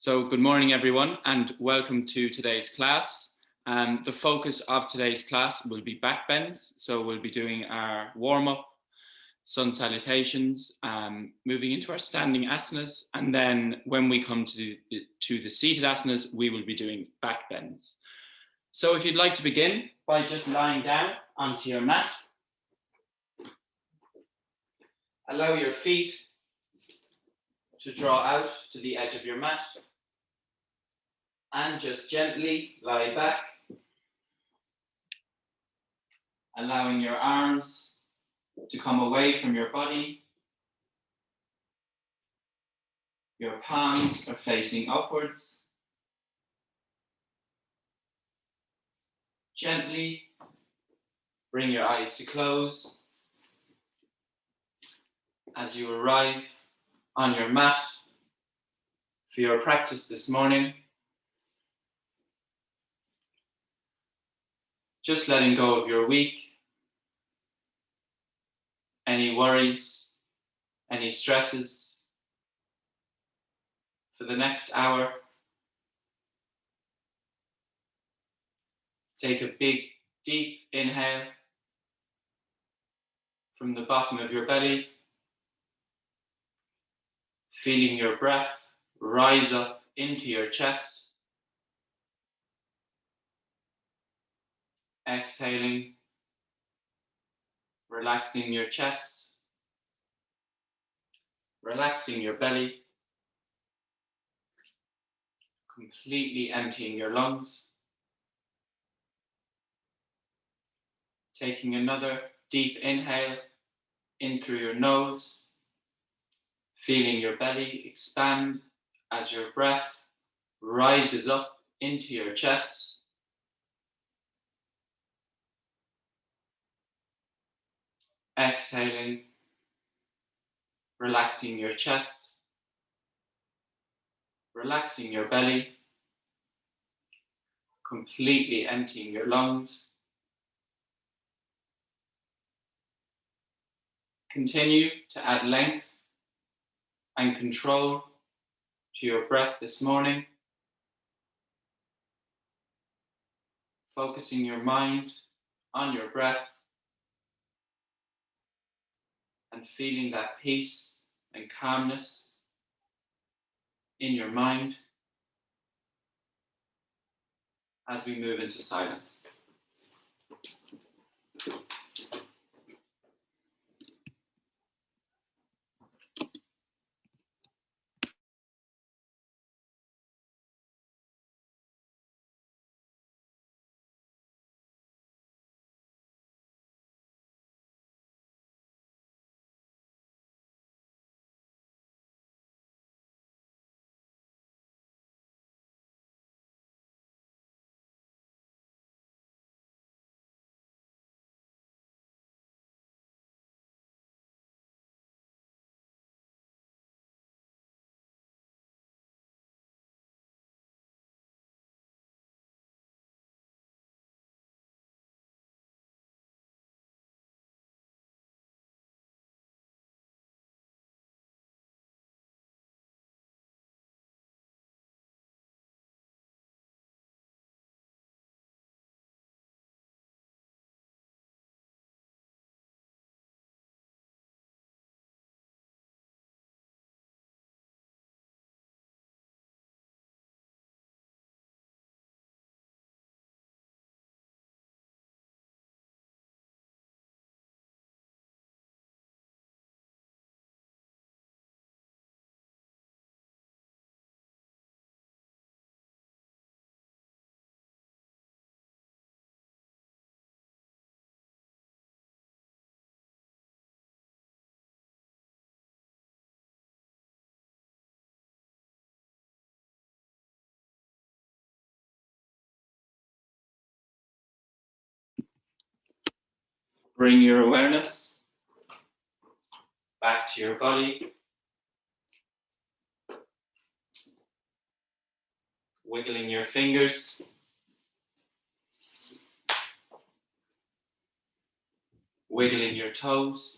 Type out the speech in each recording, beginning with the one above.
So good morning, everyone, and welcome to today's class. The focus of today's class will be back bends. So we'll be doing our warm-up, sun salutations, moving into our standing asanas, and then when we come to the seated asanas, we will be doing back bends. So if you'd like to begin by just lying down onto your mat, allow your feet to draw out to the edge of your mat, and just gently lie back, allowing your arms to come away from your body. Your palms are facing upwards. Gently bring your eyes to close as you arrive on your mat for your practice this morning. Just letting go of your week, any worries, any stresses. For the next hour, take a big, deep inhale from the bottom of your belly, feeling your breath rise up into your chest. Exhaling, relaxing your chest, relaxing your belly, completely emptying your lungs. Taking another deep inhale in through your nose, feeling your belly expand as your breath rises up into your chest. Exhaling, relaxing your chest, relaxing your belly, completely emptying your lungs. Continue to add length and control to your breath this morning, focusing your mind on your breath and feeling that peace and calmness in your mind as we move into silence. Bring your awareness back to your body. Wiggling your fingers. Wiggling your toes.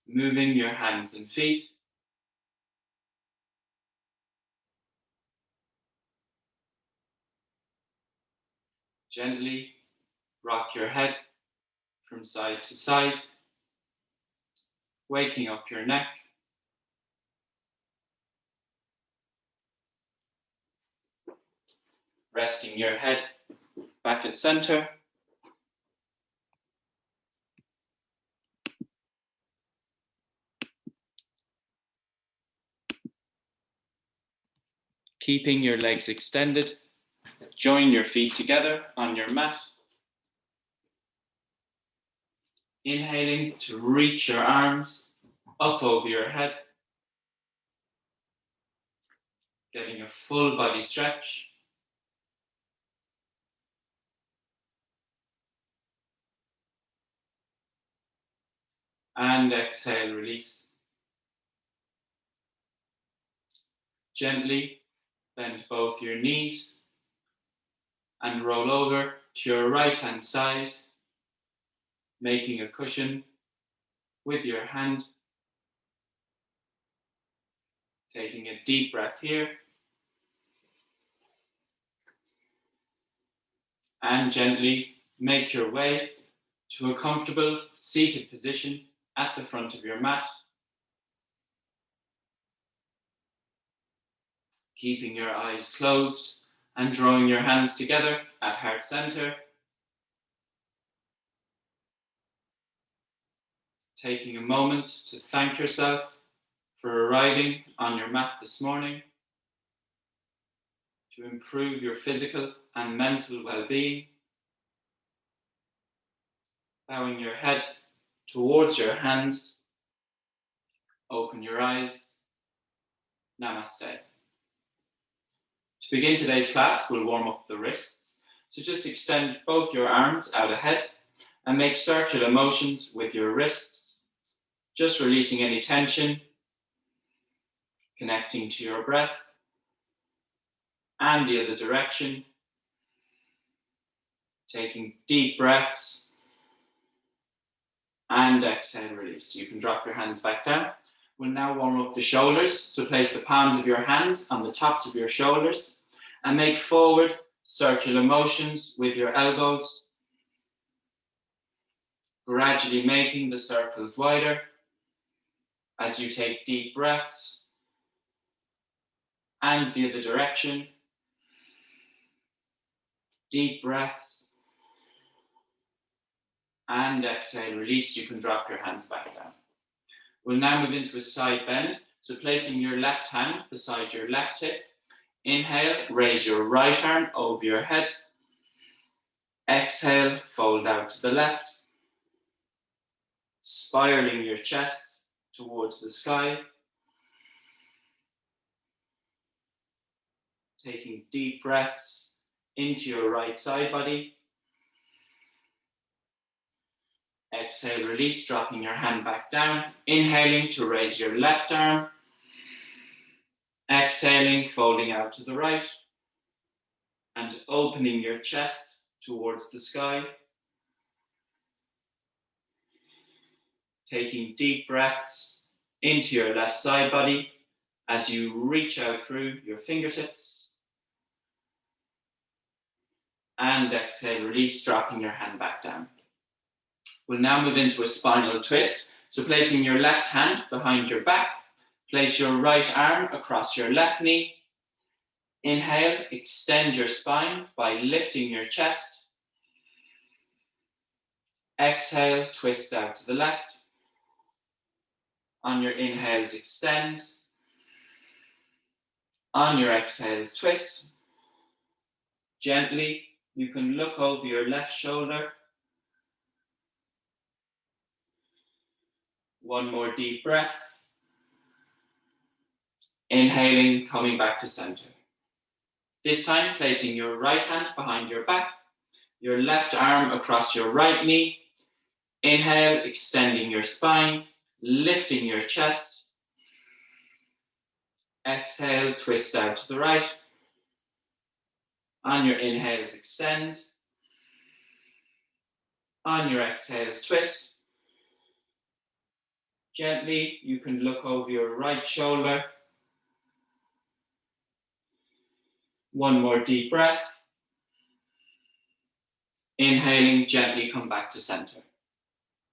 Moving your hands and feet. Gently rock your head from side to side, waking up your neck. Resting your head back at center. Keeping your legs extended, join your feet together on your mat. Inhaling to reach your arms up over your head. Getting a full body stretch. And exhale, release. Gently bend both your knees and roll over to your right hand side, making a cushion with your hand. Taking a deep breath here. And gently make your way to a comfortable seated position at the front of your mat. Keeping your eyes closed and drawing your hands together at heart center. Taking a moment to thank yourself for arriving on your mat this morning to improve your physical and mental well-being. Bowing your head towards your hands. Open your eyes. Namaste. To begin today's class, we'll warm up the wrists. So just extend both your arms out ahead and make circular motions with your wrists, just releasing any tension, connecting to your breath, and the other direction. Taking deep breaths, and exhale, release. You can drop your hands back down. We'll now warm up the shoulders. So place the palms of your hands on the tops of your shoulders and make forward circular motions with your elbows, gradually making the circles wider as you take deep breaths, and the other direction. Deep breaths, and exhale, release. You can drop your hands back down. We'll now move into a side bend. So placing your left hand beside your left hip. Inhale, raise your right arm over your head. Exhale, fold out to the left. Spiraling your chest towards the sky. Taking deep breaths into your right side body. Exhale, release, dropping your hand back down. Inhaling to raise your left arm. Exhaling, folding out to the right. And opening your chest towards the sky. Taking deep breaths into your left side body as you reach out through your fingertips. And exhale, release, dropping your hand back down. We'll now move into a spinal twist. So placing your left hand behind your back, place your right arm across your left knee. Inhale, extend your spine by lifting your chest. Exhale, twist out to the left. On your inhales, extend. On your exhales, twist. Gently, you can look over your left shoulder. One more deep breath. Inhaling, coming back to center. This time, placing your right hand behind your back, your left arm across your right knee. Inhale, extending your spine, lifting your chest. Exhale, twist out to the right. On your inhales, extend. On your exhales, twist. Gently, you can look over your right shoulder. One more deep breath. Inhaling, gently come back to center.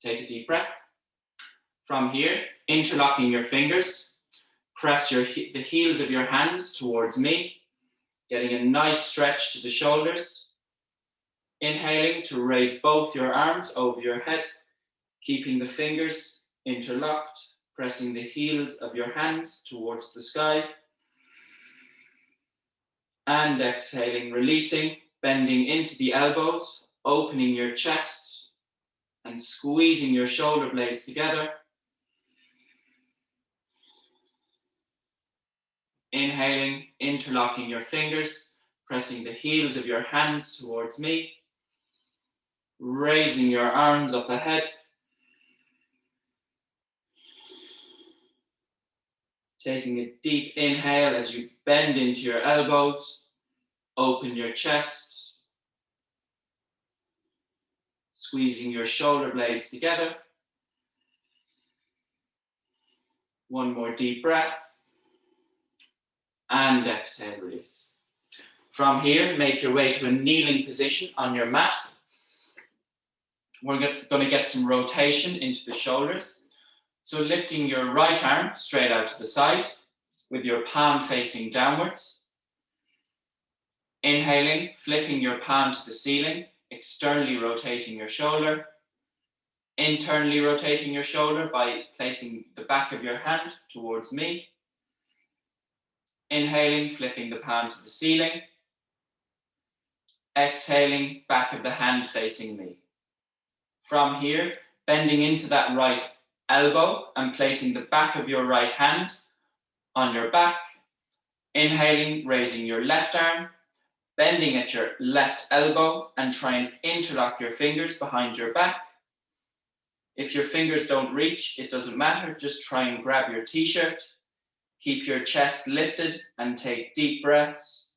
Take a deep breath. From here, interlocking your fingers, press the heels of your hands towards me, getting a nice stretch to the shoulders. Inhaling to raise both your arms over your head, keeping the fingers interlocked, pressing the heels of your hands towards the sky. And exhaling, releasing, bending into the elbows, opening your chest and squeezing your shoulder blades together. Inhaling, interlocking your fingers, pressing the heels of your hands towards me, raising your arms up ahead. Taking a deep inhale as you bend into your elbows, open your chest, squeezing your shoulder blades together. One more deep breath. And exhale, release. From here, make your way to a kneeling position on your mat. We're going to get some rotation into the shoulders. So lifting your right arm straight out to the side with your palm facing downwards. Inhaling, flipping your palm to the ceiling, externally rotating your shoulder. Internally rotating your shoulder by placing the back of your hand towards me. Inhaling, flipping the palm to the ceiling. Exhaling, back of the hand facing me. From here, bending into that right elbow and placing the back of your right hand on your back. Inhaling, raising your left arm, bending at your left elbow and try and interlock your fingers behind your back. If your fingers don't reach, it doesn't matter. Just try and grab your t-shirt. Keep your chest lifted and take deep breaths.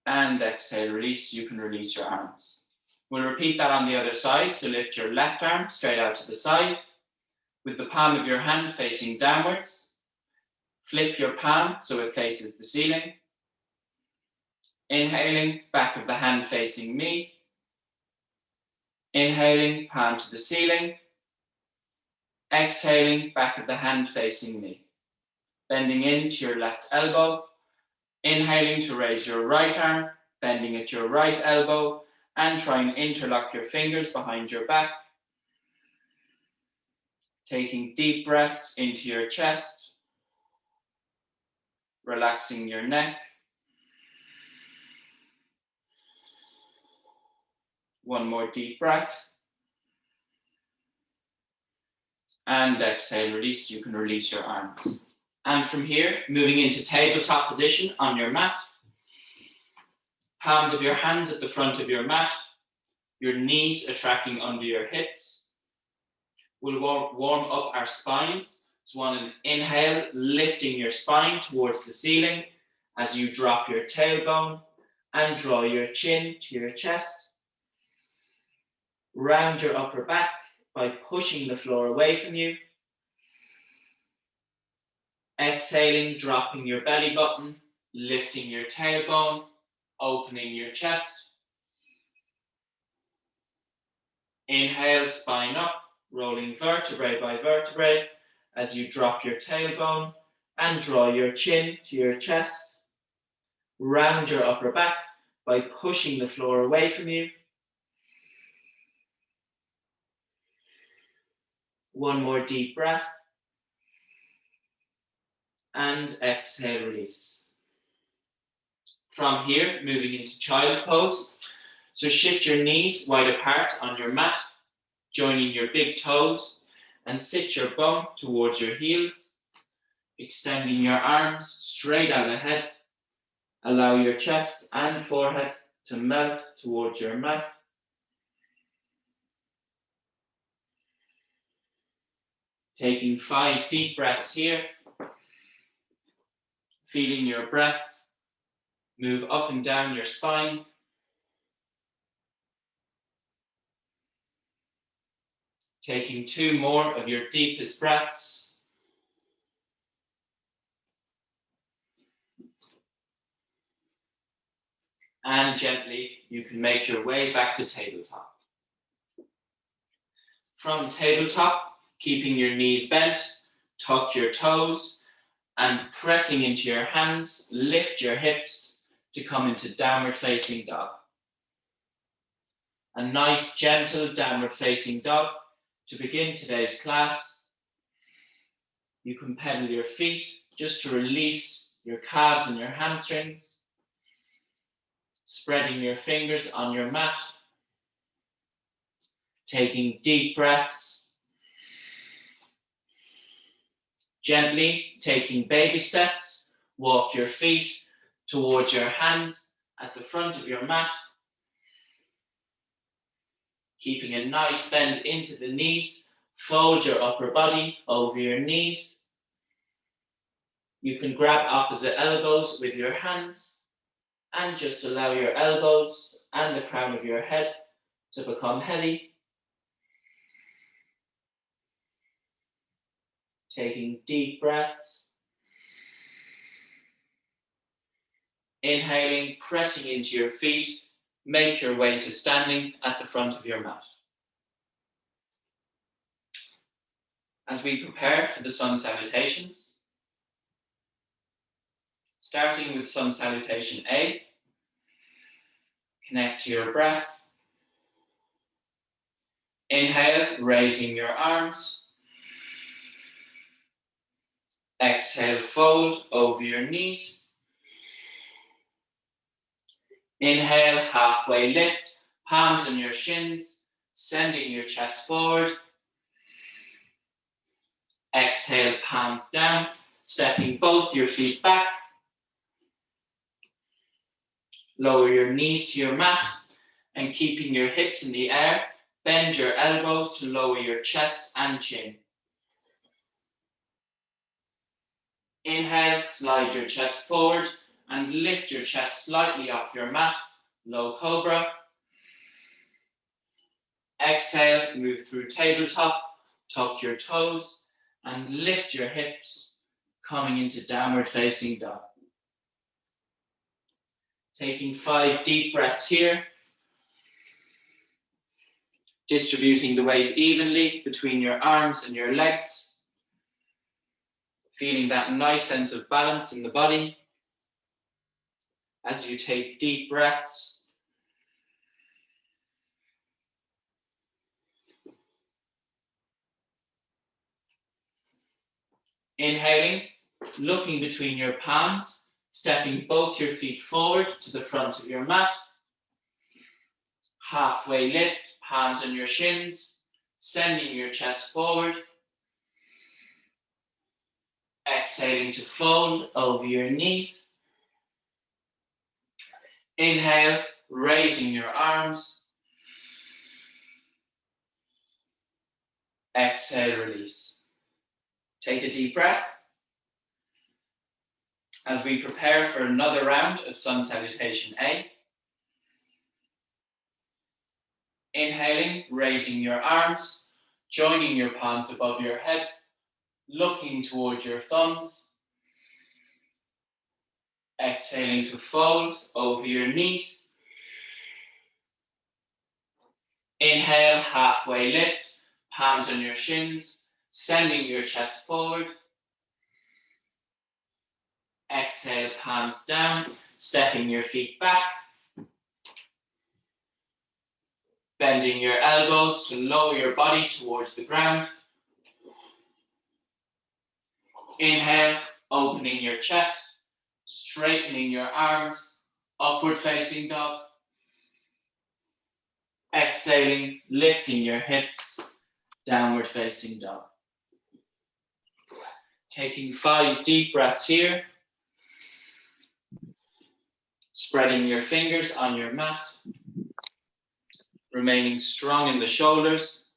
And exhale, release. You can release your arms. We'll repeat that on the other side. So lift your left arm straight out to the side with the palm of your hand facing downwards. Flip your palm so it faces the ceiling. Inhaling, back of the hand facing me. Inhaling, palm to the ceiling. Exhaling, back of the hand facing me. Bending into your left elbow. Inhaling to raise your right arm, bending at your right elbow, and try and interlock your fingers behind your back. Taking deep breaths into your chest, relaxing your neck. One more deep breath. And exhale, release. You can release your arms. And from here, moving into tabletop position on your mat. Palms of your hands at the front of your mat. Your knees are tracking under your hips. We'll warm up our spines. So on an inhale, lifting your spine towards the ceiling as you drop your tailbone and draw your chin to your chest. Round your upper back by pushing the floor away from you. Exhaling, dropping your belly button, lifting your tailbone, opening your chest. Inhale, spine up, rolling vertebrae by vertebrae as you drop your tailbone and draw your chin to your chest. Round your upper back by pushing the floor away from you. One more deep breath. And exhale, release. From here, moving into child's pose. So shift your knees wide apart on your mat, joining your big toes, and sit your bum towards your heels, extending your arms straight out ahead. Allow your chest and forehead to melt towards your mat. Taking 5 deep breaths here. Feeling your breath move up and down your spine. Taking 2 more of your deepest breaths. and gently you can make your way back to tabletop. From tabletop, keeping your knees bent, tuck your toes, and pressing into your hands, lift your hips to come into downward facing dog. A nice gentle downward facing dog to begin today's class. You can pedal your feet just to release your calves and your hamstrings, spreading your fingers on your mat, taking deep breaths, gently taking baby steps. Walk your feet towards your hands at the front of your mat, keeping a nice bend into the knees. Fold your upper body over your knees. You can grab opposite elbows with your hands and just allow your elbows and the crown of your head to become heavy. Taking deep breaths. Inhaling, pressing into your feet. Make your way to standing at the front of your mat. As we prepare for the sun salutations, starting with sun salutation A, connect to your breath. Inhale, raising your arms. Exhale, fold over your knees. Inhale, halfway lift, palms on your shins, sending your chest forward. Exhale, palms down, stepping both your feet back. Lower your knees to your mat and keeping your hips in the air, bend your elbows to lower your chest and chin. Inhale, slide your chest forward and lift your chest slightly off your mat, low cobra. Exhale, move through tabletop, tuck your toes and lift your hips, coming into downward facing dog. Taking 5 deep breaths here, distributing the weight evenly between your arms and your legs, feeling that nice sense of balance in the body as you take deep breaths. Inhaling, looking between your palms, stepping both your feet forward to the front of your mat. Halfway lift, palms on your shins, sending your chest forward. Exhaling to fold over your knees. Inhale, raising your arms. Exhale, release. Take a deep breath as we prepare for another round of sun salutation A. Inhaling, raising your arms, joining your palms above your head, looking towards your thumbs. Exhaling to fold over your knees. Inhale, halfway lift, palms on your shins, sending your chest forward. Exhale, palms down, stepping your feet back. Bending your elbows to lower your body towards the ground. Inhale, opening your chest, straightening your arms, upward facing dog. Exhaling, lifting your hips, downward facing dog. Taking 5 deep breaths here. Spreading your fingers on your mat. Remaining strong in the shoulders.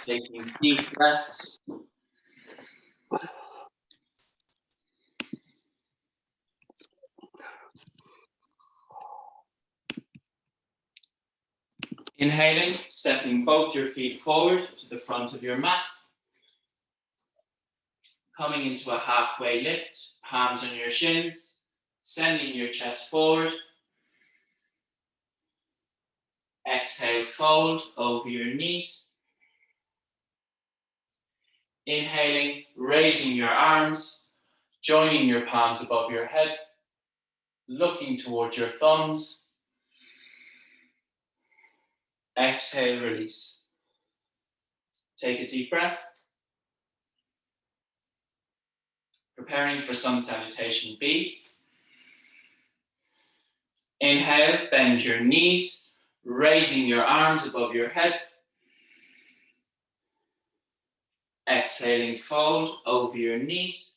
Taking deep breaths. Inhaling, stepping both your feet forward to the front of your mat. Coming into a halfway lift, palms on your shins, sending your chest forward. Exhale, fold over your knees. Inhaling, raising your arms, joining your palms above your head, looking towards your thumbs. Exhale, release. Take a deep breath. Preparing for sun salutation B. Inhale, bend your knees, raising your arms above your head. Exhaling, fold over your knees.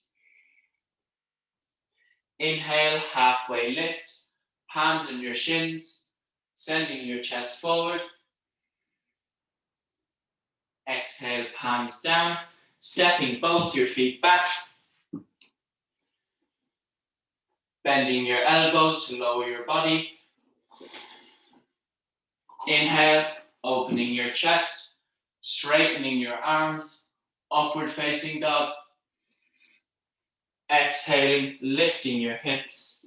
Inhale, halfway lift, palms on your shins, sending your chest forward. Exhale, palms down, stepping both your feet back. Bending your elbows to lower your body. Inhale, opening your chest, straightening your arms, upward facing dog. Exhaling, lifting your hips,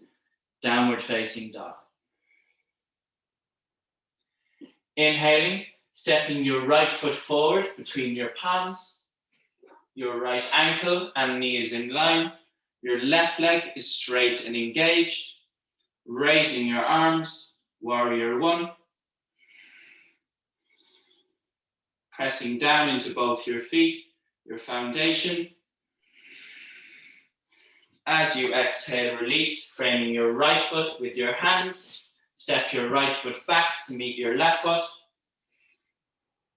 downward facing dog. Inhaling, stepping your right foot forward between your palms. Your right ankle and knee is in line. Your left leg is straight and engaged. Raising your arms, warrior one. Pressing down into both your feet, your foundation. As you exhale, release, framing your right foot with your hands. Step your right foot back to meet your left foot.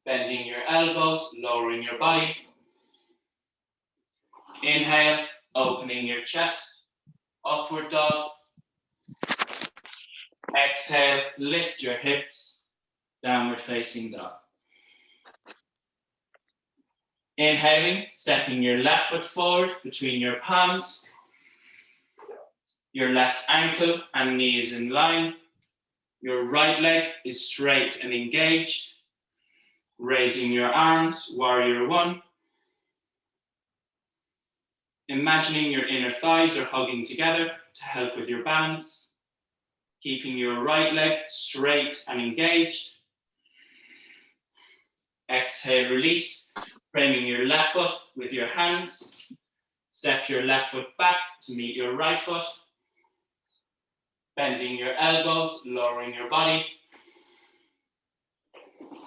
Bending your elbows, lowering your body. Inhale, opening your chest, upward dog. Exhale, lift your hips, downward facing dog. Inhaling, stepping your left foot forward between your palms. Your left ankle and knee is in line. Your right leg is straight and engaged. Raising your arms, warrior one. Imagining your inner thighs are hugging together to help with your balance. Keeping your right leg straight and engaged. Exhale, release, framing your left foot with your hands. Step your left foot back to meet your right foot. Bending your elbows, lowering your body.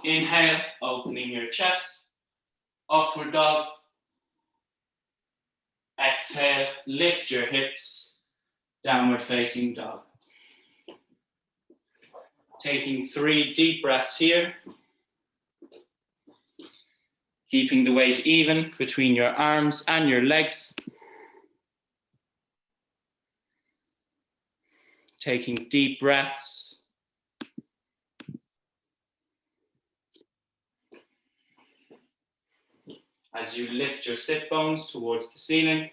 Inhale, opening your chest, upward dog. Exhale, lift your hips, downward facing dog. Taking 3 deep breaths here. Keeping the weight even between your arms and your legs. Taking deep breaths. As you lift your sit bones towards the ceiling.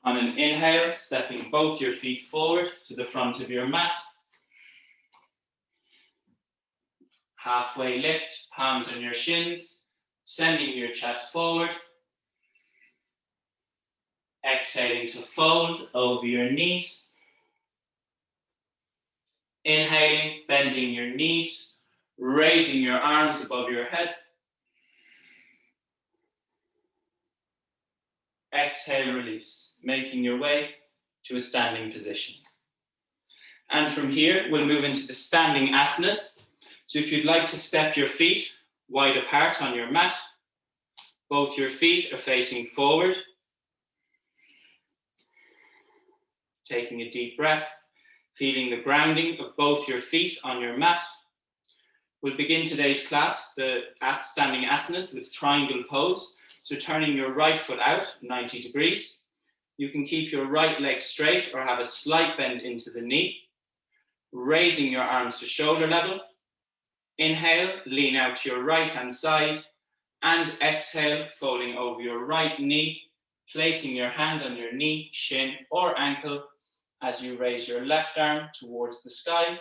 On an inhale, stepping both your feet forward to the front of your mat. Halfway lift, palms on your shins, sending your chest forward. Exhaling to fold over your knees. Inhaling, bending your knees, raising your arms above your head. Exhale, release, making your way to a standing position. And from here, we'll move into the standing asanas. So if you'd like to step your feet wide apart on your mat, both your feet are facing forward. Taking a deep breath, feeling the grounding of both your feet on your mat. We'll begin today's class, the standing asanas, with triangle pose. So turning your right foot out 90 degrees. You can keep your right leg straight or have a slight bend into the knee. Raising your arms to shoulder level. Inhale, lean out to your right hand side. And exhale, folding over your right knee, placing your hand on your knee, shin or ankle as you raise your left arm towards the sky.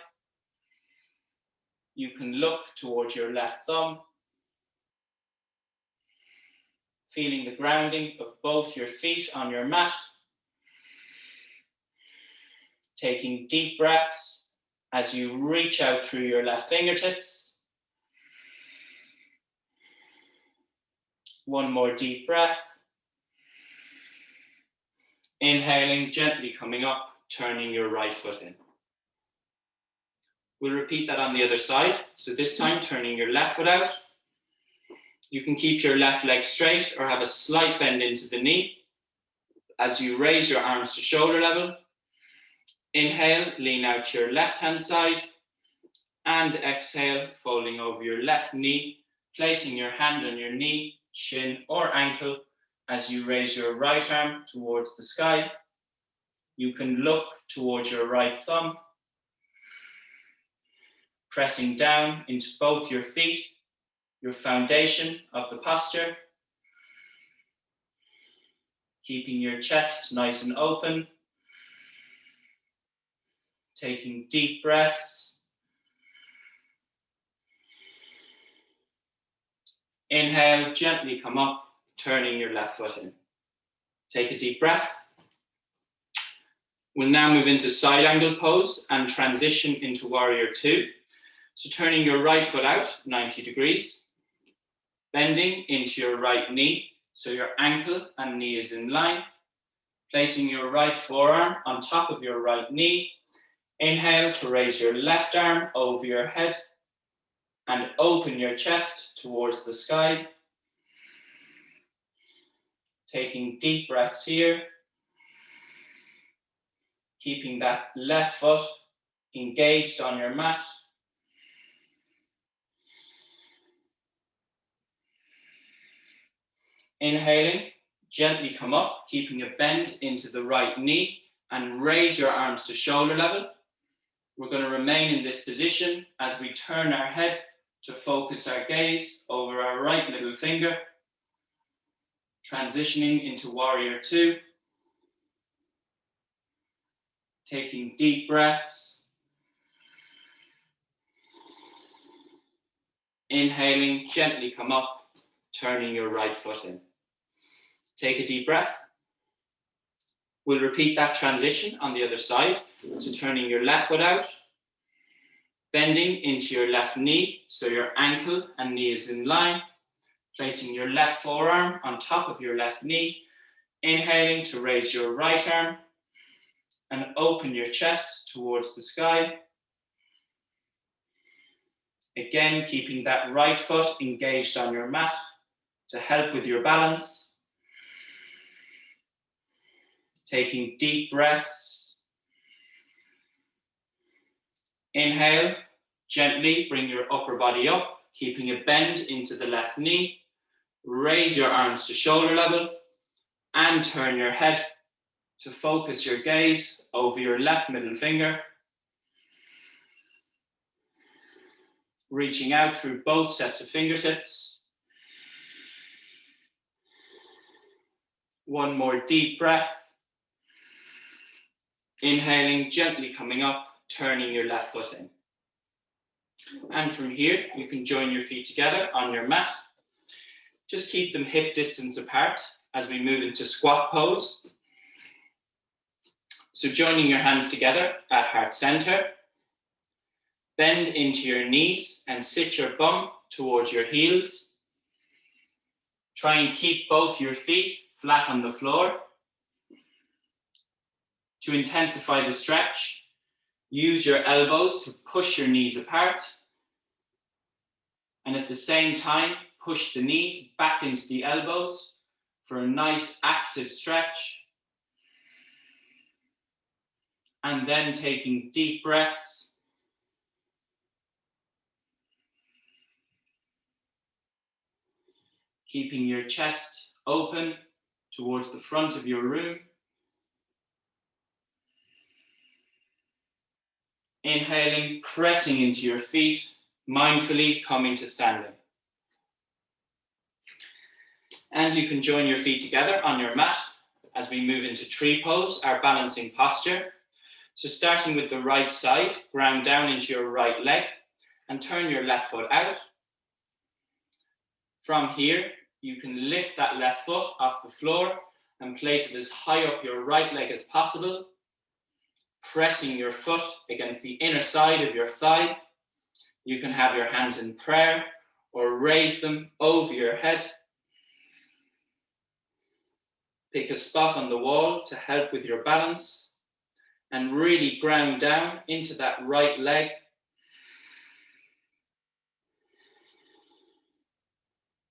You can look towards your left thumb. feeling the grounding of both your feet on your mat. Taking deep breaths as you reach out through your left fingertips. One more deep breath. Inhaling, gently coming up, turning your right foot in. We'll repeat that on the other side. So this time, turning your left foot out. You can keep your left leg straight or have a slight bend into the knee. As you raise your arms to shoulder level, inhale, lean out to your left-hand side, and exhale, folding over your left knee, placing your hand on your knee, shin, or ankle as you raise your right arm towards the sky. You can look towards your right thumb, pressing down into both your feet, your foundation of the posture, keeping your chest nice and open, taking deep breaths. Inhale, gently come up, turning your left foot in. Take a deep breath. We'll now move into side angle pose and transition into warrior two. So turning your right foot out 90 degrees, bending into your right knee, so your ankle and knee is in line, placing your right forearm on top of your right knee. Inhale to raise your left arm over your head and open your chest towards the sky. Taking deep breaths here, keeping that left foot engaged on your mat. Inhaling, gently come up, keeping a bend into the right knee and raise your arms to shoulder level. We're going to remain in this position as we turn our head to focus our gaze over our right middle finger, transitioning into warrior two. Taking deep breaths. Inhaling, gently come up, turning your right foot in. Take a deep breath. We'll repeat that transition on the other side. So turning your left foot out, bending into your left knee, so your ankle and knee is in line, placing your left forearm on top of your left knee, inhaling to raise your right arm and open your chest towards the sky. Again, keeping that right foot engaged on your mat to help with your balance. Taking deep breaths. Inhale, gently bring your upper body up, keeping a bend into the left knee. Raise your arms to shoulder level and turn your head to focus your gaze over your left middle finger. Reaching out through both sets of fingertips. One more deep breath. Inhaling, gently coming up, turning your left foot in. And from here, you can join your feet together on your mat. Just keep them hip distance apart as we move into squat pose. So joining your hands together at heart center. Bend into your knees and sit your bum towards your heels. Try and keep both your feet flat on the floor. To intensify the stretch, use your elbows to push your knees apart. And at the same time, push the knees back into the elbows for a nice active stretch. And then taking deep breaths. Keeping your chest open towards the front of your room. Inhaling, pressing into your feet, mindfully coming to standing. And you can join your feet together on your mat as we move into tree pose, our balancing posture. So starting with the right side, ground down into your right leg and turn your left foot out. From here, you can lift that left foot off the floor and place it as high up your right leg as possible, pressing your foot against the inner side of your thigh. You can have your hands in prayer or raise them over your head. Pick a spot on the wall to help with your balance and really ground down into that right leg.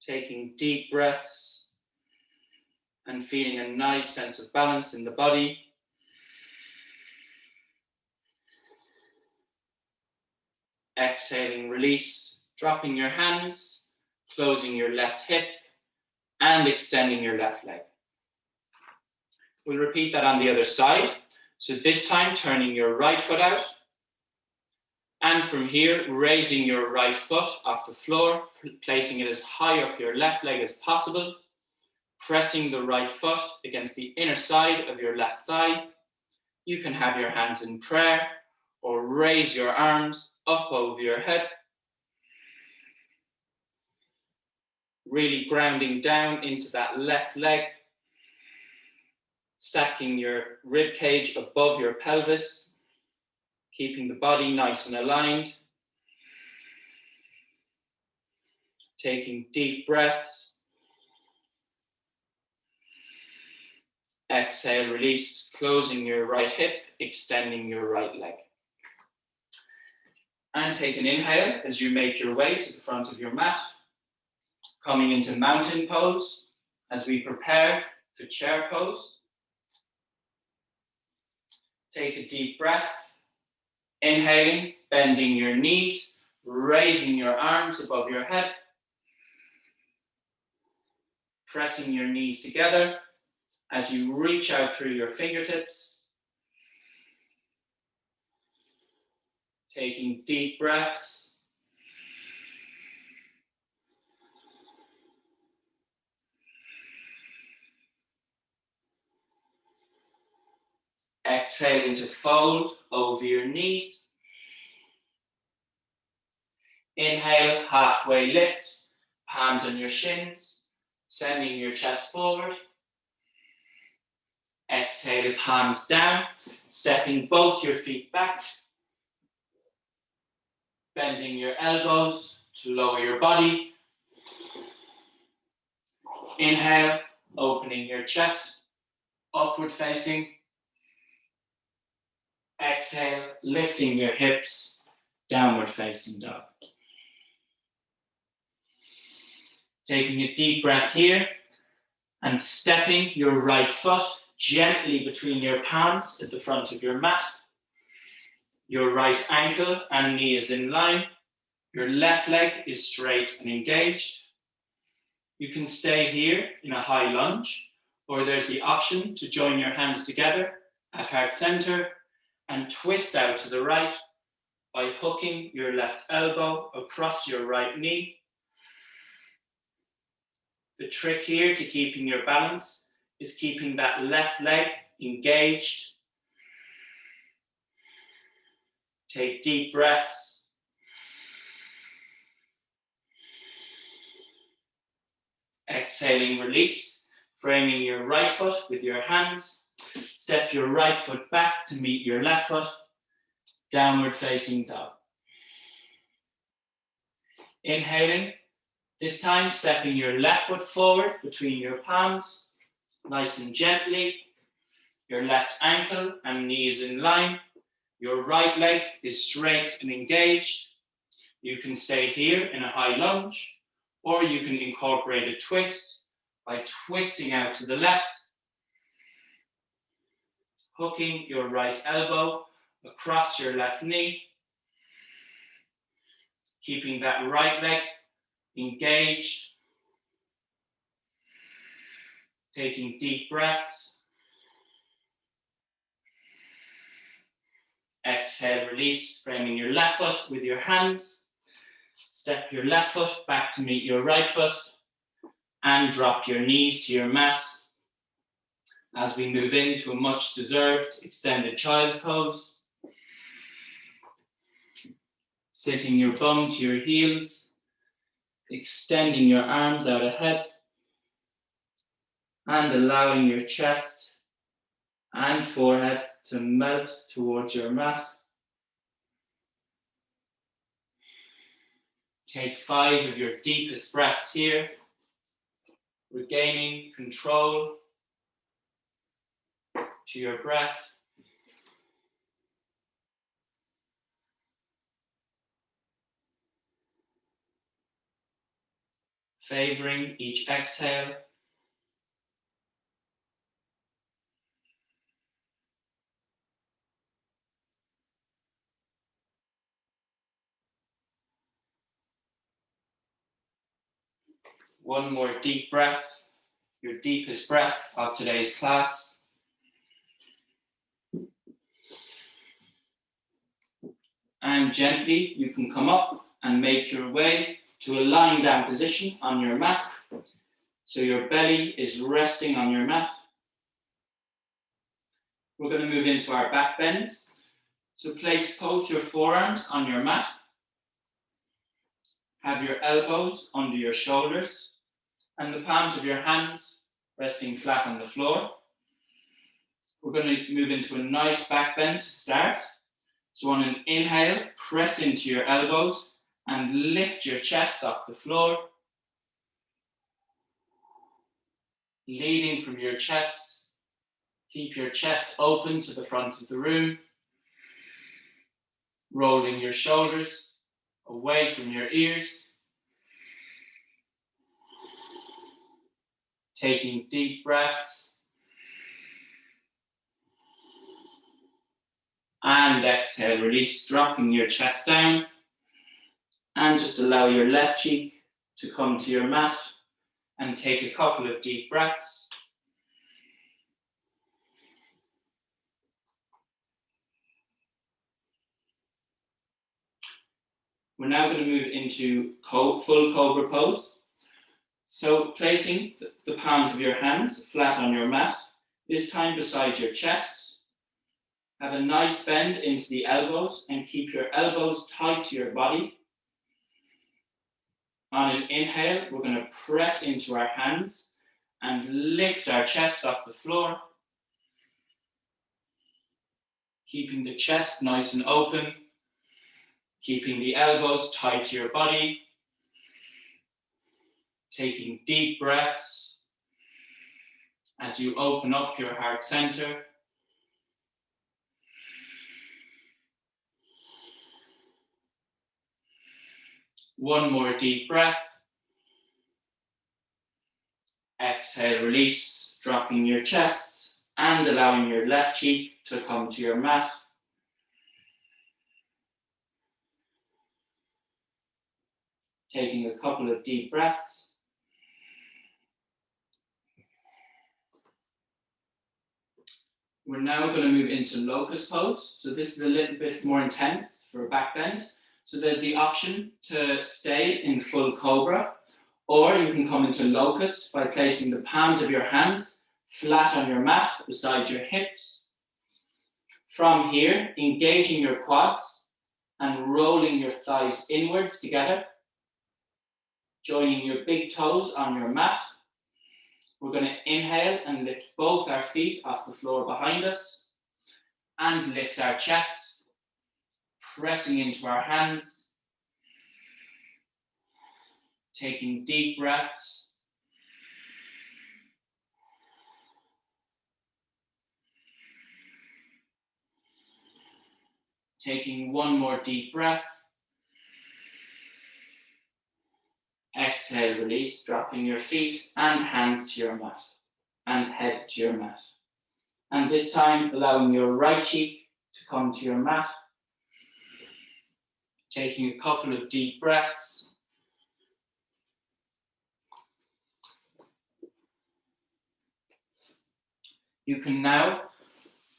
Taking deep breaths and feeling a nice sense of balance in the body. Exhaling, release, dropping your hands, closing your left hip and extending your left leg. We'll repeat that on the other side. So this time, turning your right foot out. And from here, raising your right foot off the floor, placing it as high up your left leg as possible, pressing the right foot against the inner side of your left thigh. You can have your hands in prayer or raise your arms up over your head. Really grounding down into that left leg, stacking your rib cage above your pelvis, keeping the body nice and aligned. Taking deep breaths. Exhale, release, closing your right hip, extending your right leg. And take an inhale as you make your way to the front of your mat, coming into mountain pose as we prepare for chair pose. Take a deep breath, inhaling, bending your knees, raising your arms above your head, pressing your knees together as you reach out through your fingertips. Taking deep breaths. Exhaling to fold over your knees. Inhale, halfway lift, palms on your shins, sending your chest forward. Exhale, palms down, stepping both your feet back. Bending your elbows to lower your body. Inhale, opening your chest, upward facing. Exhale, lifting your hips, downward facing dog. Taking a deep breath here and stepping your right foot gently between your palms at the front of your mat. Your right ankle and knee is in line. Your left leg is straight and engaged. You can stay here in a high lunge, or there's the option to join your hands together at heart center and twist out to the right by hooking your left elbow across your right knee. The trick here to keeping your balance is keeping that left leg engaged. Take deep breaths. Exhaling, release, framing your right foot with your hands. Step your right foot back to meet your left foot. Downward facing dog. Inhaling, this time stepping your left foot forward between your palms, nice and gently. Your left ankle and knees in line. Your right leg is straight and engaged. You can stay here in a high lunge, or you can incorporate a twist by twisting out to the left, hooking your right elbow across your left knee, keeping that right leg engaged, taking deep breaths. Exhale, release, framing your left foot with your hands. Step your left foot back to meet your right foot and drop your knees to your mat as we move into a much deserved extended child's pose. Sitting your bum to your heels, extending your arms out ahead. and allowing your chest and forehead to melt towards your mat. Take 5 of your deepest breaths here, regaining control to your breath. Favoring each exhale. One more deep breath, your deepest breath of today's class. And gently, you can come up and make your way to a lying down position on your mat. So your belly is resting on your mat. We're going to move into our back bends. So place both your forearms on your mat. Have your elbows under your shoulders and the palms of your hands resting flat on the floor. We're going to move into a nice back bend to start. So on an inhale, press into your elbows and lift your chest off the floor. Leading from your chest, keep your chest open to the front of the room. Rolling your shoulders away from your ears. Taking deep breaths. And exhale, release, dropping your chest down. And just allow your left cheek to come to your mat and take a couple of deep breaths. We're now going to move into full cobra pose. So placing the palms of your hands flat on your mat, this time beside your chest. Have a nice bend into the elbows and keep your elbows tight to your body. On an inhale, we're going to press into our hands and lift our chest off the floor. Keeping the chest nice and open. Keeping the elbows tight to your body. Taking deep breaths as you open up your heart center. One more deep breath. Exhale, release, dropping your chest and allowing your left cheek to come to your mat. Taking a couple of deep breaths. We're now going to move into locust pose. So this is a little bit more intense for a back bend. So there's the option to stay in full cobra, or you can come into locust by placing the palms of your hands flat on your mat beside your hips. From here, engaging your quads and rolling your thighs inwards together, joining your big toes on your mat. We're going to inhale and lift both our feet off the floor behind us and lift our chest, pressing into our hands, taking deep breaths. Taking one more deep breath. Exhale, release, dropping your feet and hands to your mat and head to your mat. And this time, allowing your right cheek to come to your mat. Taking a couple of deep breaths. You can now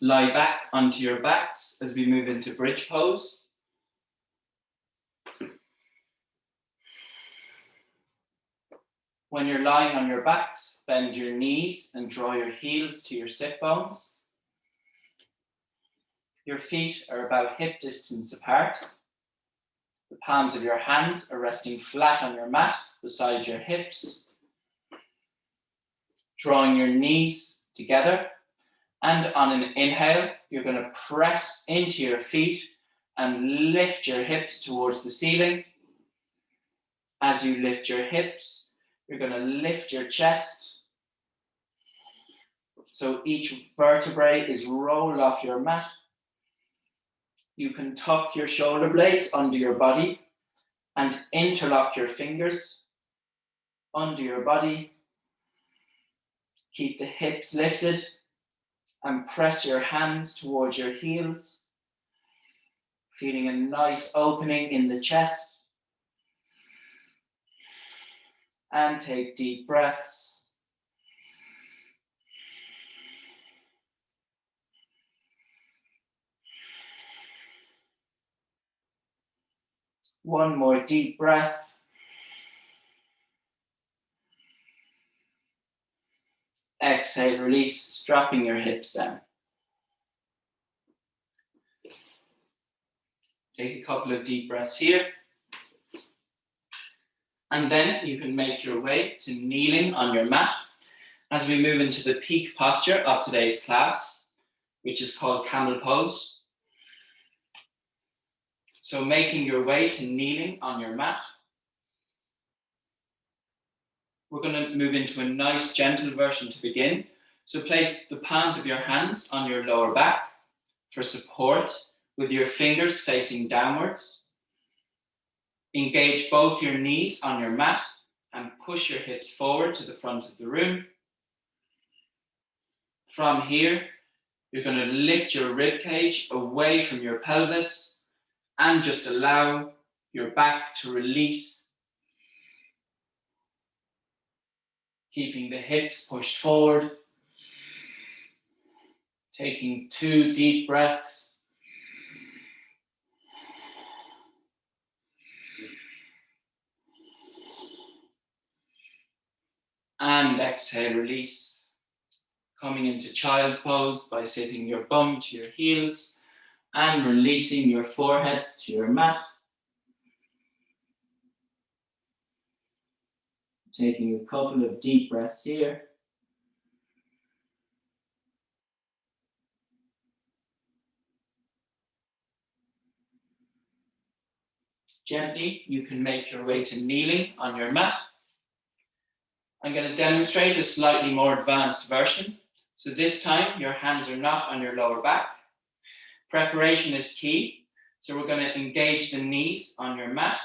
lie back onto your backs as we move into bridge pose. When you're lying on your backs, bend your knees and draw your heels to your sit bones. Your feet are about hip distance apart. The palms of your hands are resting flat on your mat beside your hips. drawing your knees together. And on an inhale, you're going to press into your feet and lift your hips towards the ceiling. As you lift your hips, you're going to lift your chest. So each vertebrae is rolled off your mat. You can tuck your shoulder blades under your body and interlock your fingers under your body. Keep the hips lifted and press your hands towards your heels, feeling a nice opening in the chest. And take deep breaths. One more deep breath. Exhale, release, dropping your hips down. Take a couple of deep breaths here. And then you can make your way to kneeling on your mat as we move into the peak posture of today's class, which is called camel pose. So making your way to kneeling on your mat. We're going to move into a nice gentle version to begin. So place the palms of your hands on your lower back for support with your fingers facing downwards. Engage both your knees on your mat and push your hips forward to the front of the room. From here, you're going to lift your rib cage away from your pelvis and just allow your back to release. Keeping the hips pushed forward. Taking 2 deep breaths. And exhale, release. Coming into child's pose by sitting your bum to your heels and releasing your forehead to your mat. Taking a couple of deep breaths here. Gently, you can make your way to kneeling on your mat. I'm going to demonstrate a slightly more advanced version. So this time, your hands are not on your lower back. Preparation is key. So we're going to engage the knees on your mat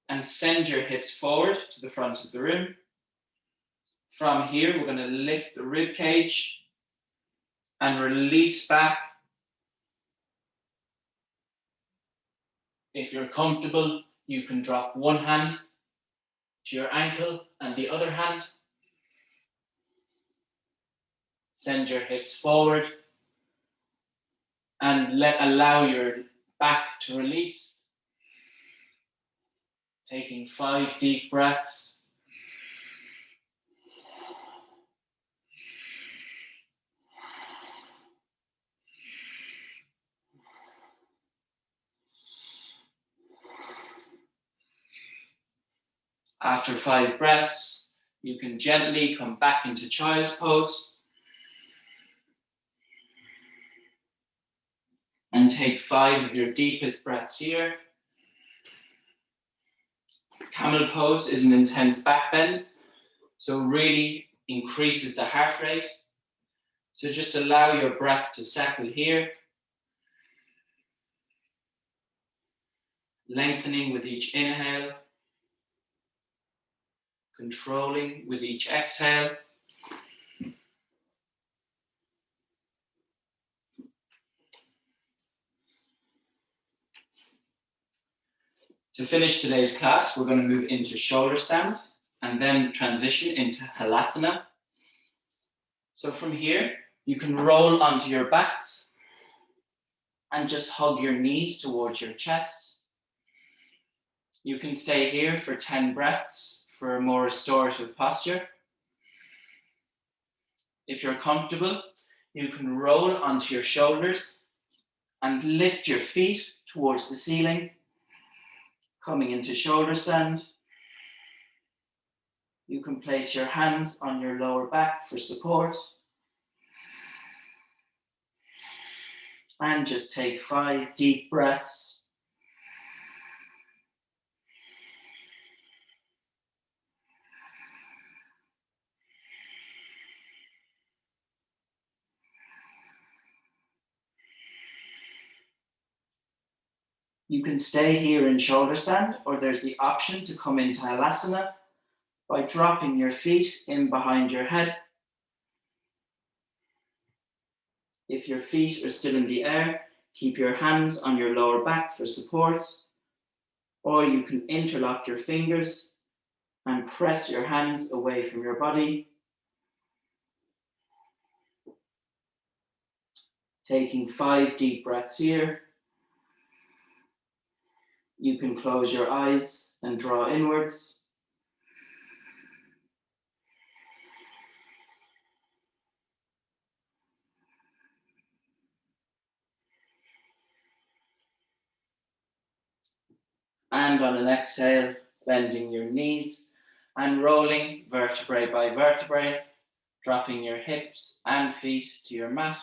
and send your hips forward to the front of the room. From here, we're going to lift the rib cage and release back. If you're comfortable, you can drop one hand to your ankle and the other hand. Send your hips forward and allow your back to release. Taking 5 deep breaths. After 5 breaths, you can gently come back into child's pose. And take 5 of your deepest breaths here. Camel pose is an intense back bend, so really increases the heart rate. So just allow your breath to settle here. Lengthening with each inhale. Controlling with each exhale. To finish today's class, we're going to move into shoulder stand and then transition into Halasana. So from here, you can roll onto your backs and just hug your knees towards your chest. You can stay here for 10 breaths for a more restorative posture. If you're comfortable, you can roll onto your shoulders and lift your feet towards the ceiling, coming into shoulder stand. You can place your hands on your lower back for support. And just take 5 deep breaths. You can stay here in shoulder stand, or there's the option to come into Halasana by dropping your feet in behind your head. If your feet are still in the air, keep your hands on your lower back for support, or you can interlock your fingers and press your hands away from your body. Taking 5 deep breaths here. You can close your eyes and draw inwards. And on an exhale, bending your knees and rolling vertebrae by vertebrae, dropping your hips and feet to your mat.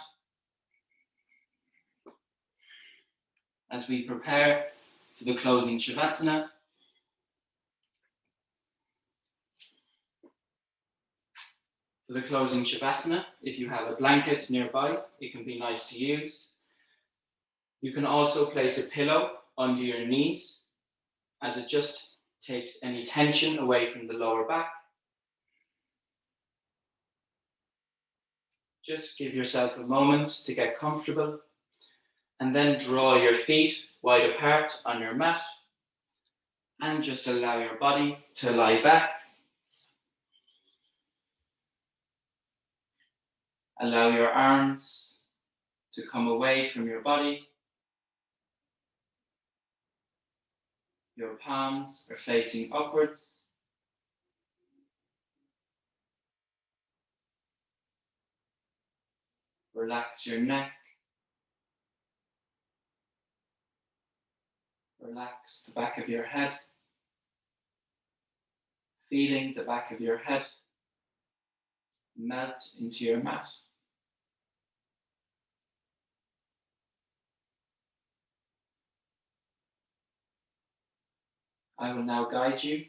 As we prepare for the closing Shavasana, if you have a blanket nearby, it can be nice to use. You can also place a pillow under your knees, as it just takes any tension away from the lower back. Just give yourself a moment to get comfortable, and then draw your feet wide apart on your mat, and just allow your body to lie back. Allow your arms to come away from your body. Your palms are facing upwards. Relax your neck. Relax the back of your head. Feeling the back of your head melt into your mat. I will now guide you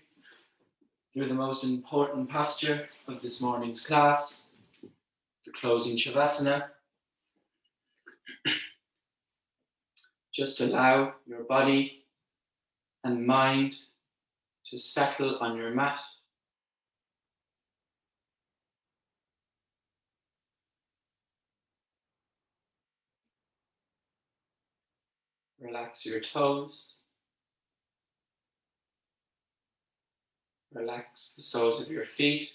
through the most important posture of this morning's class, the closing Shavasana. Just allow your body and mind to settle on your mat. Relax your toes. Relax the soles of your feet.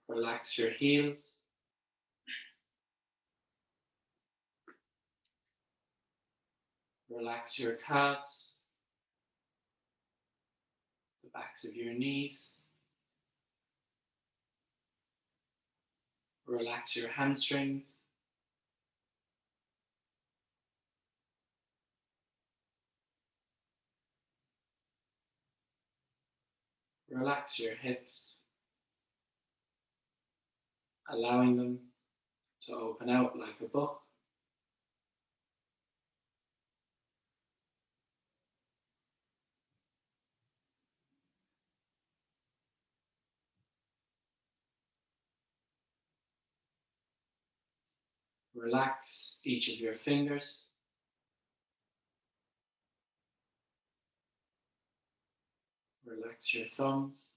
Relax your heels. Relax your calves, the backs of your knees. Relax your hamstrings. Relax your hips, allowing them to open out like a book. Relax each of your fingers. Relax your thumbs.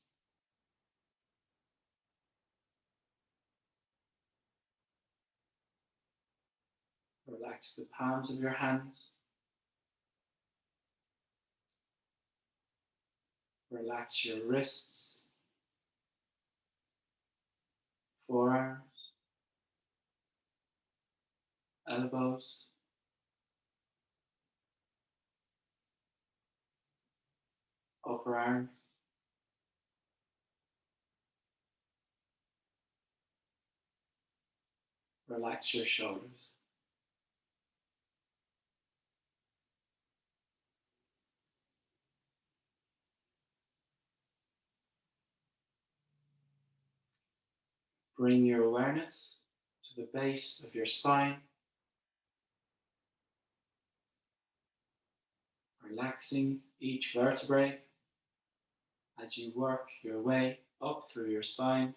Relax the palms of your hands. Relax your wrists, forearms, elbows, upper arms. Relax your shoulders. Bring your awareness to the base of your spine, relaxing each vertebrae as you work your way up through your spine,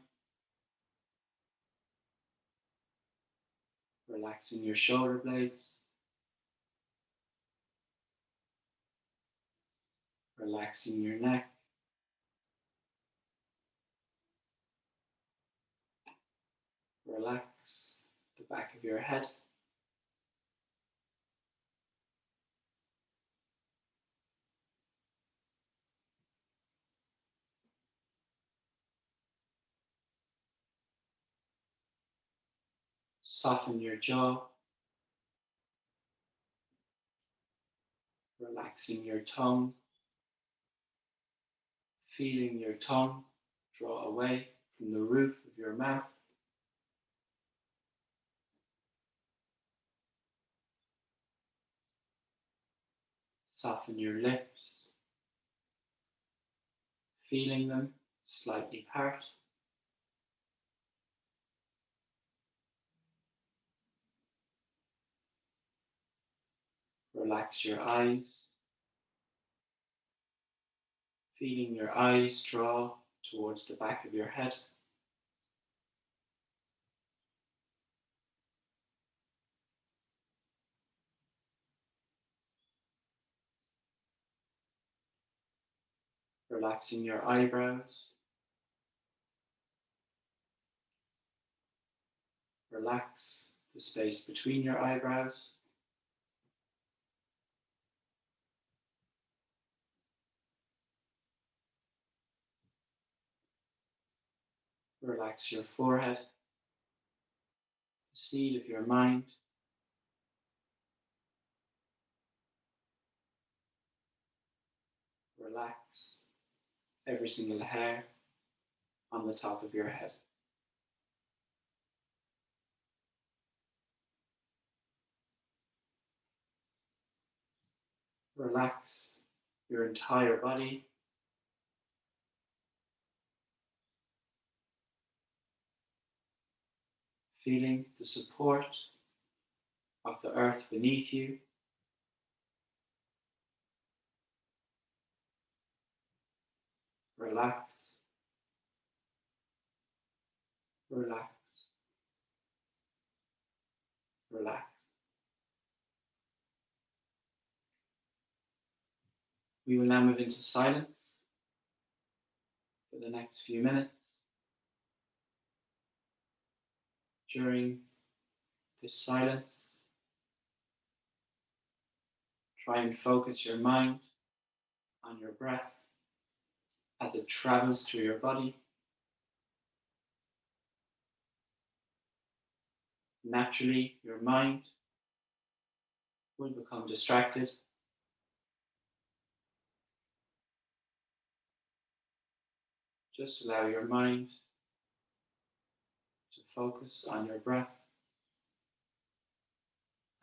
relaxing your shoulder blades, relaxing your neck, relax the back of your head, soften your jaw, relaxing your tongue, feeling your tongue draw away from the roof of your mouth. Soften your lips, feeling them slightly part. Relax your eyes, feeling your eyes draw towards the back of your head. Relaxing your eyebrows. Relax the space between your eyebrows. Relax your forehead, the seat of your mind. Relax every single hair on the top of your head. Relax your entire body. Feeling the support of the earth beneath you. Relax, relax, relax. We will now move into silence for the next few minutes. During this silence, try and focus your mind on your breath as it travels through your body. Naturally, your mind will become distracted. Just allow your mind to focus on your breath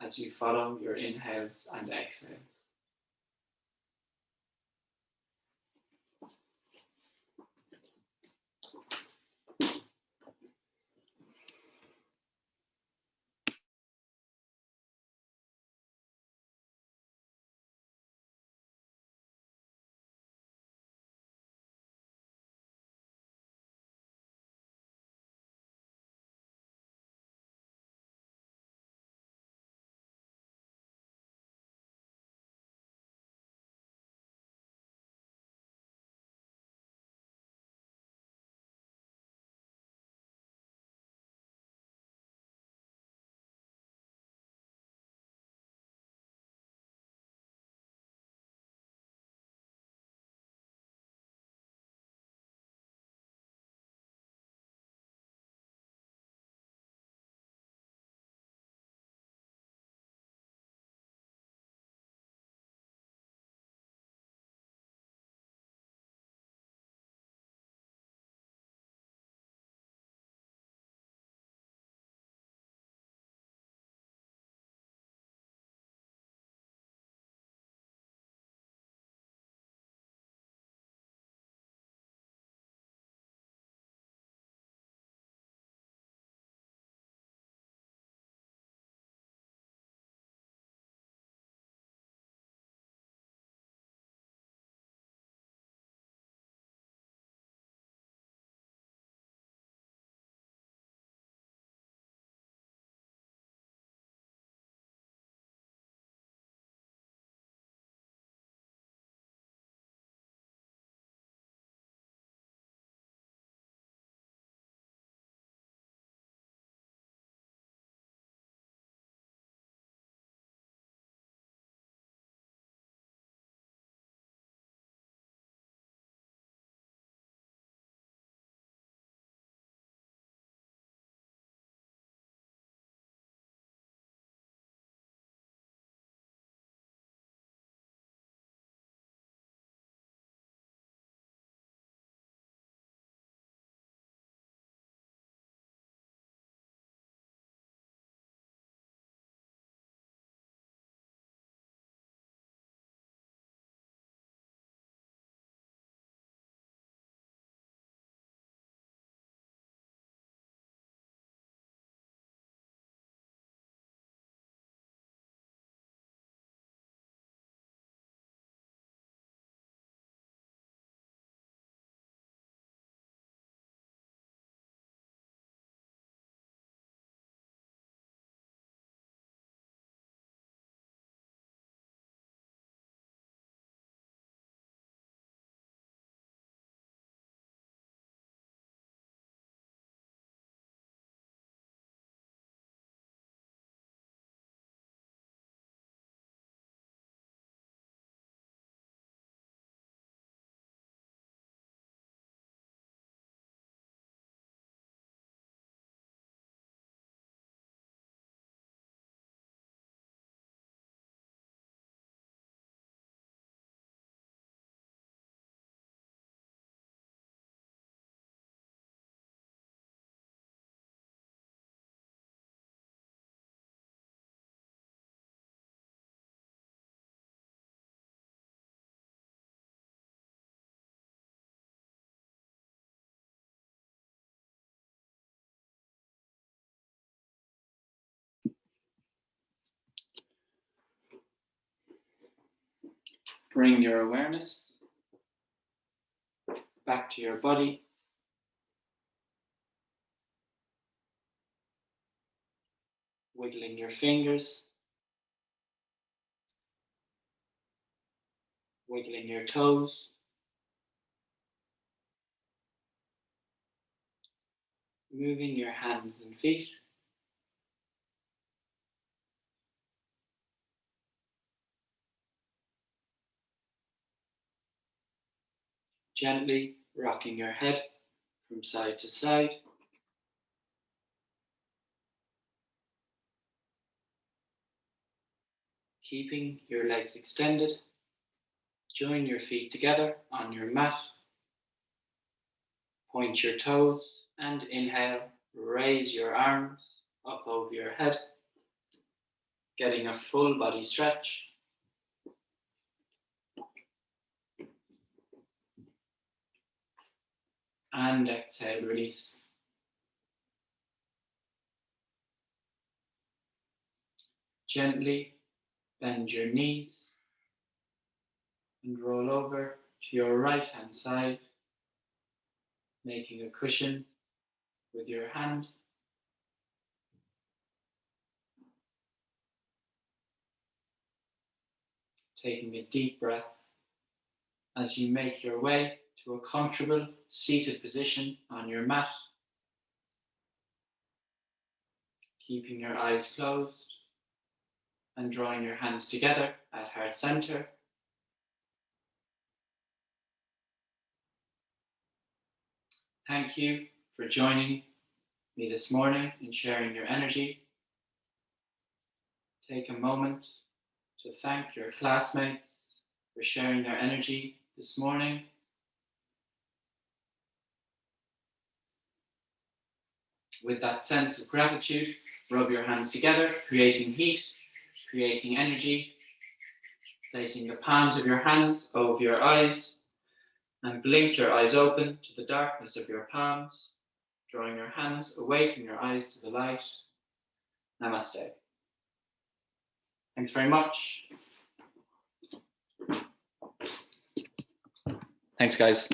as you follow your inhales and exhales. Bring your awareness back to your body. Wiggling your fingers. Wiggling your toes. Moving your hands and feet. Gently rocking your head from side to side. Keeping your legs extended. Join your feet together on your mat. Point your toes and inhale. Raise your arms up over your head. Getting a full body stretch. And exhale, release. Gently bend your knees and roll over to your right hand side, making a cushion with your hand. Taking a deep breath as you make your way to a comfortable seated position on your mat. Keeping your eyes closed and drawing your hands together at heart center. Thank you for joining me this morning and sharing your energy. Take a moment to thank your classmates for sharing their energy this morning. With that sense of gratitude, rub your hands together, creating heat, creating energy, placing the palms of your hands over your eyes, and blink your eyes open to the darkness of your palms, drawing your hands away from your eyes to the light. Namaste. Thanks very much. Thanks, guys.